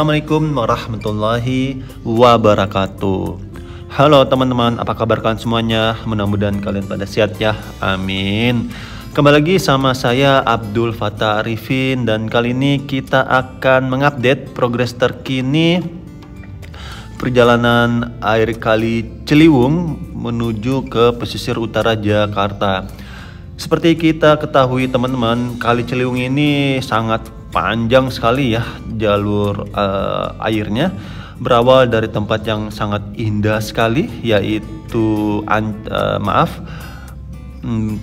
Assalamualaikum warahmatullahi wabarakatuh. Halo teman-teman, apa kabar kalian semuanya? Mudah-mudahan kalian pada sehat ya, amin. Kembali lagi sama saya Abdul Fattah Arifin, dan kali ini kita akan mengupdate progres terkini perjalanan air Kali Ciliwung menuju ke pesisir utara Jakarta. Seperti kita ketahui teman-teman, Kali Ciliwung ini sangat panjang sekali ya jalur airnya, berawal dari tempat yang sangat indah sekali, yaitu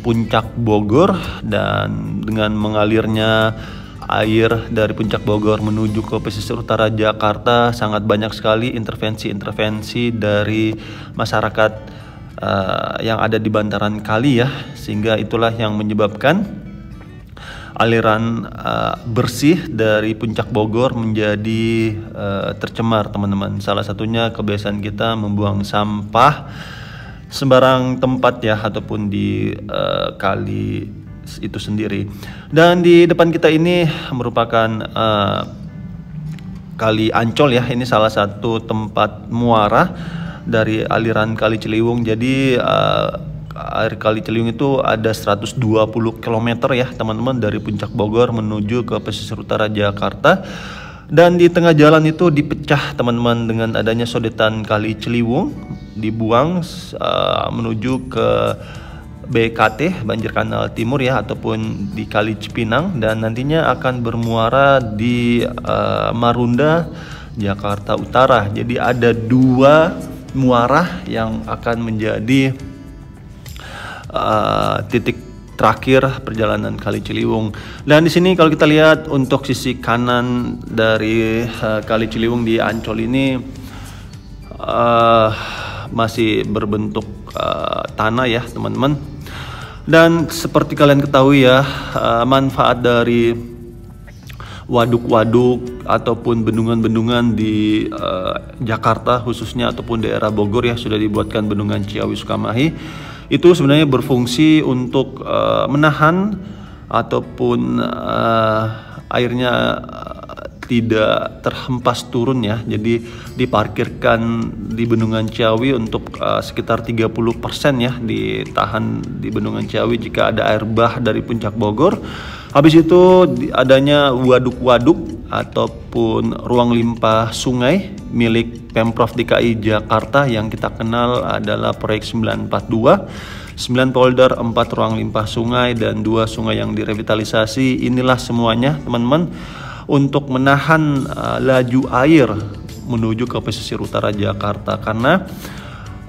Puncak Bogor, dan dengan mengalirnya air dari Puncak Bogor menuju ke pesisir utara Jakarta sangat banyak sekali intervensi-intervensi dari masyarakat yang ada di bantaran kali ya, sehingga itulah yang menyebabkan aliran bersih dari Puncak Bogor menjadi tercemar teman-teman. Salah satunya kebiasaan kita membuang sampah sembarang tempat ya, ataupun di kali itu sendiri. Dan di depan kita ini merupakan Kali Ancol ya. Ini salah satu tempat muara dari aliran Kali Ciliwung. Jadi air Kali Ciliwung itu ada 120 km ya teman-teman, dari Puncak Bogor menuju ke pesisir utara Jakarta. Dan di tengah jalan itu dipecah teman-teman dengan adanya sodetan Kali Ciliwung, dibuang menuju ke BKT, Banjir Kanal Timur ya, ataupun di Kali Cipinang, dan nantinya akan bermuara di Marunda, Jakarta Utara. Jadi ada dua muara yang akan menjadi titik terakhir perjalanan Kali Ciliwung. Dan di sini kalau kita lihat untuk sisi kanan dari Kali Ciliwung di Ancol ini masih berbentuk tanah ya teman-teman. Dan seperti kalian ketahui ya, manfaat dari waduk-waduk ataupun bendungan-bendungan di Jakarta khususnya, ataupun daerah Bogor ya, sudah dibuatkan bendungan Ciawi Sukamahi. Itu sebenarnya berfungsi untuk menahan ataupun airnya tidak terhempas turun ya. Jadi diparkirkan di Bendungan Ciawi untuk sekitar 30% ya, ditahan di Bendungan Ciawi jika ada air bah dari Puncak Bogor. Habis itu adanya waduk-waduk ataupun ruang limpah sungai milik Pemprov DKI Jakarta yang kita kenal adalah proyek 942, 9 polder, 4 ruang limpah sungai, dan 2 sungai yang direvitalisasi. Inilah semuanya teman-teman untuk menahan laju air menuju ke pesisir utara Jakarta. Karena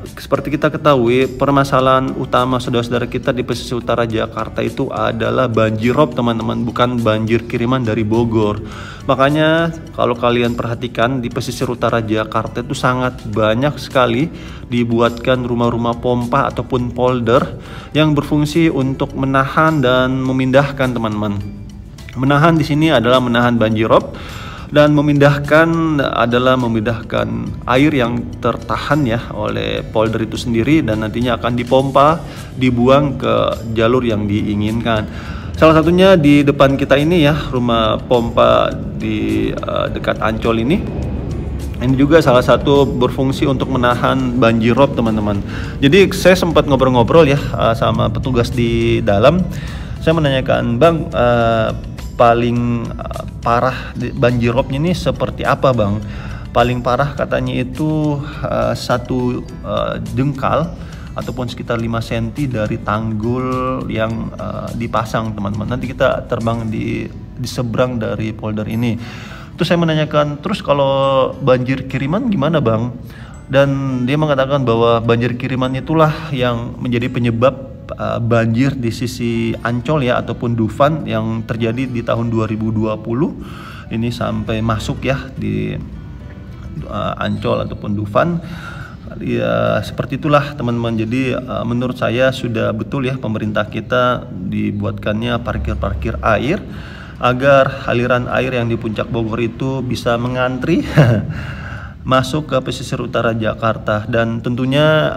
seperti kita ketahui, permasalahan utama saudara-saudara kita di pesisir utara Jakarta itu adalah banjirop teman-teman, bukan banjir kiriman dari Bogor. Makanya kalau kalian perhatikan di pesisir utara Jakarta itu sangat banyak sekali dibuatkan rumah-rumah pompa ataupun polder yang berfungsi untuk menahan dan memindahkan teman-teman. Menahan di sini adalah menahan banjirop, dan memindahkan adalah memindahkan air yang tertahan ya oleh polder itu sendiri, dan nantinya akan dipompa, dibuang ke jalur yang diinginkan. Salah satunya di depan kita ini ya, rumah pompa di dekat Ancol ini. Ini juga salah satu berfungsi untuk menahan banjirop teman-teman. Jadi saya sempat ngobrol-ngobrol ya sama petugas di dalam. Saya menanyakan, Bang, paling parah banjirropnya ini seperti apa Bang? Paling parah katanya itu 1 jengkal ataupun sekitar 5 cm dari tanggul yang dipasang teman-teman. Nanti kita terbang di seberang dari polder ini. Terus saya menanyakan, terus kalau banjir kiriman gimana Bang? Dan dia mengatakan bahwa banjir kiriman itulah yang menjadi penyebab banjir di sisi Ancol ya, ataupun Dufan yang terjadi di tahun 2020 ini sampai masuk ya di Ancol ataupun Dufan ya. Seperti itulah teman-teman. Jadi menurut saya sudah betul ya pemerintah kita dibuatkannya parkir-parkir air agar aliran air yang di Puncak Bogor itu bisa mengantri masuk ke pesisir utara Jakarta. Dan tentunya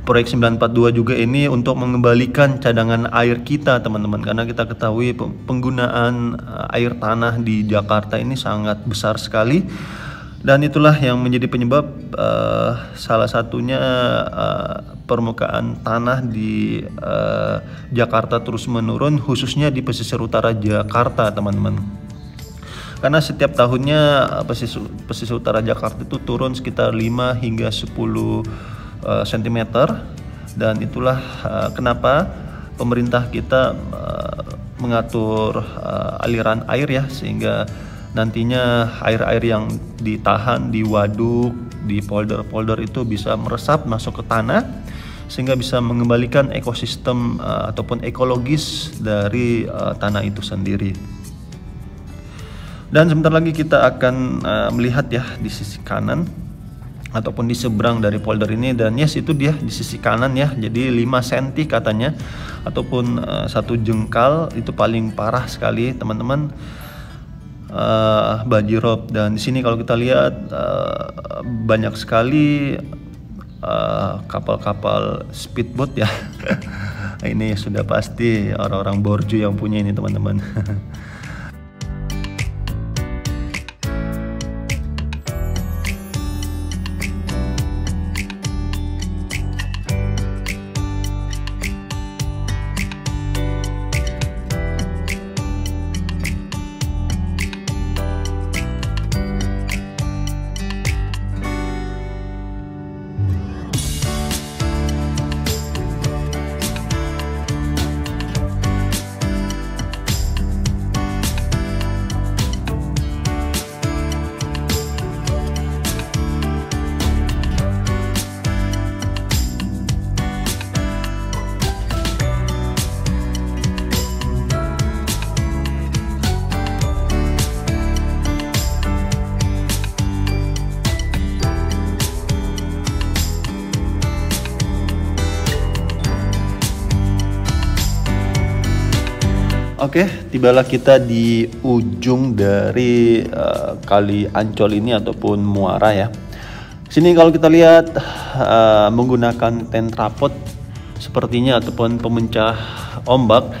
Proyek 942 juga ini untuk mengembalikan cadangan air kita teman-teman, karena kita ketahui penggunaan air tanah di Jakarta ini sangat besar sekali, dan itulah yang menjadi penyebab salah satunya permukaan tanah di Jakarta terus menurun, khususnya di pesisir utara Jakarta teman-teman. Karena setiap tahunnya pesisir utara Jakarta itu turun sekitar 5 hingga 10 cm, dan itulah kenapa pemerintah kita mengatur aliran air ya, sehingga nantinya air-air yang ditahan di waduk, di polder-polder itu bisa meresap masuk ke tanah, sehingga bisa mengembalikan ekosistem ataupun ekologis dari tanah itu sendiri. Dan sebentar lagi kita akan melihat ya di sisi kanan ataupun di seberang dari polder ini, dan yes, itu dia di sisi kanan ya. Jadi 5 cm katanya, ataupun 1 jengkal, itu paling parah sekali teman-teman, banjirop. Dan di sini kalau kita lihat banyak sekali kapal-kapal speedboat ya. Ini sudah pasti orang-orang borju yang punya ini teman-teman. Oke, tibalah kita di ujung dari Kali Ancol ini ataupun muara ya. Sini kalau kita lihat menggunakan tentrapot sepertinya ataupun pemecah ombak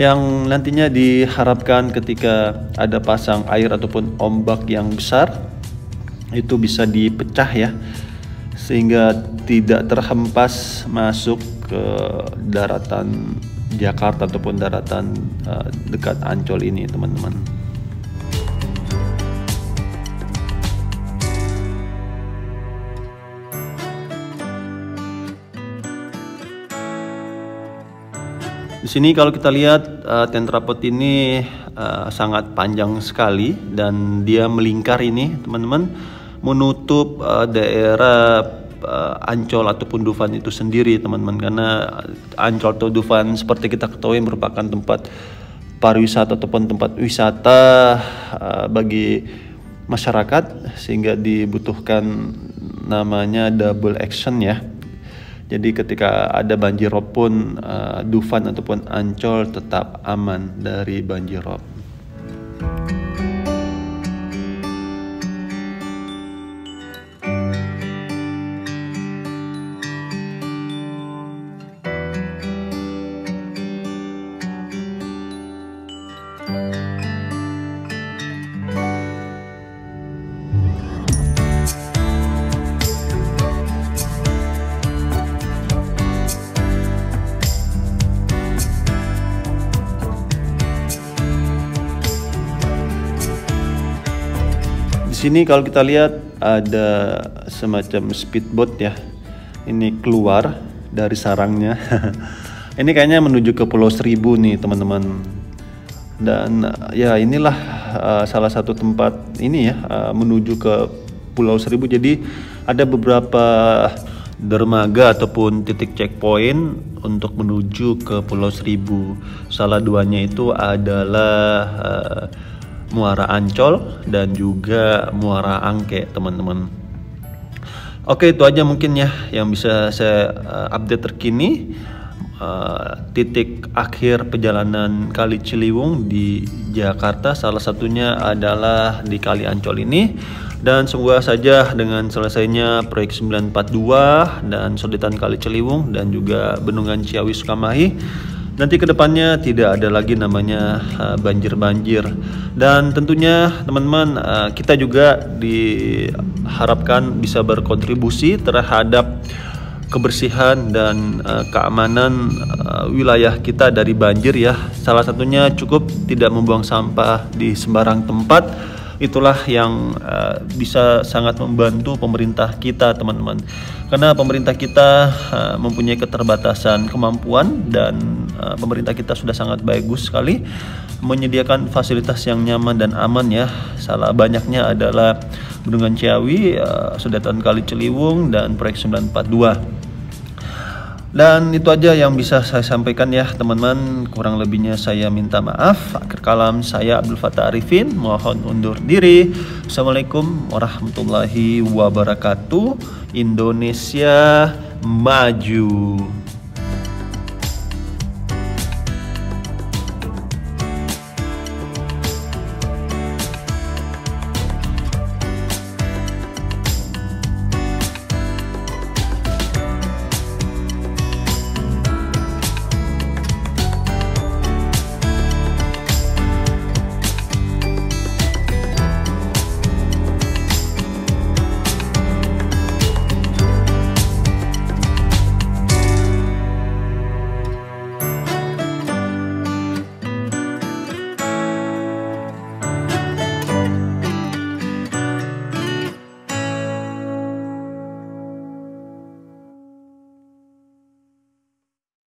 yang nantinya diharapkan ketika ada pasang air ataupun ombak yang besar itu bisa dipecah ya, sehingga tidak terhempas masuk ke daratan Jakarta ataupun daratan dekat Ancol ini teman-teman. Di sini kalau kita lihat tentrapot ini sangat panjang sekali, dan dia melingkar ini teman-teman, menutup daerah Ancol ataupun Dufan itu sendiri teman-teman. Karena Ancol atau Dufan seperti kita ketahui merupakan tempat pariwisata ataupun tempat wisata bagi masyarakat, sehingga dibutuhkan namanya double action ya. Jadi ketika ada banjirop pun Dufan ataupun Ancol tetap aman dari banjirop. Di sini kalau kita lihat ada semacam speedboat ya. Ini keluar dari sarangnya. Ini kayaknya menuju ke Pulau Seribu nih teman-teman. Dan ya inilah salah satu tempat ini ya menuju ke Pulau Seribu. Jadi ada beberapa dermaga ataupun titik checkpoint untuk menuju ke Pulau Seribu. Salah duanya itu adalah Muara Ancol dan juga Muara Angke teman-teman. Oke, itu aja mungkin ya yang bisa saya update terkini titik akhir perjalanan Kali Ciliwung di Jakarta. Salah satunya adalah di Kali Ancol ini. Dan semoga saja dengan selesainya proyek 942 dan sodetan Kali Ciliwung dan juga Bendungan Ciawi Sukamahi, nanti kedepannya tidak ada lagi namanya banjir-banjir. Dan tentunya teman-teman, kita juga diharapkan bisa berkontribusi terhadap kebersihan dan keamanan wilayah kita dari banjir ya. Salah satunya cukup tidak membuang sampah di sembarang tempat. Itulah yang bisa sangat membantu pemerintah kita, teman-teman. Karena pemerintah kita mempunyai keterbatasan kemampuan, dan pemerintah kita sudah sangat bagus sekali menyediakan fasilitas yang nyaman dan aman ya. Salah banyaknya adalah Bendungan Ciawi, sodetan Kali Ciliwung, dan proyek 942. Dan itu aja yang bisa saya sampaikan ya teman-teman. Kurang lebihnya saya minta maaf. Akhir kalam, saya Abdul Fattah Arifin mohon undur diri. Assalamualaikum warahmatullahi wabarakatuh. Indonesia maju.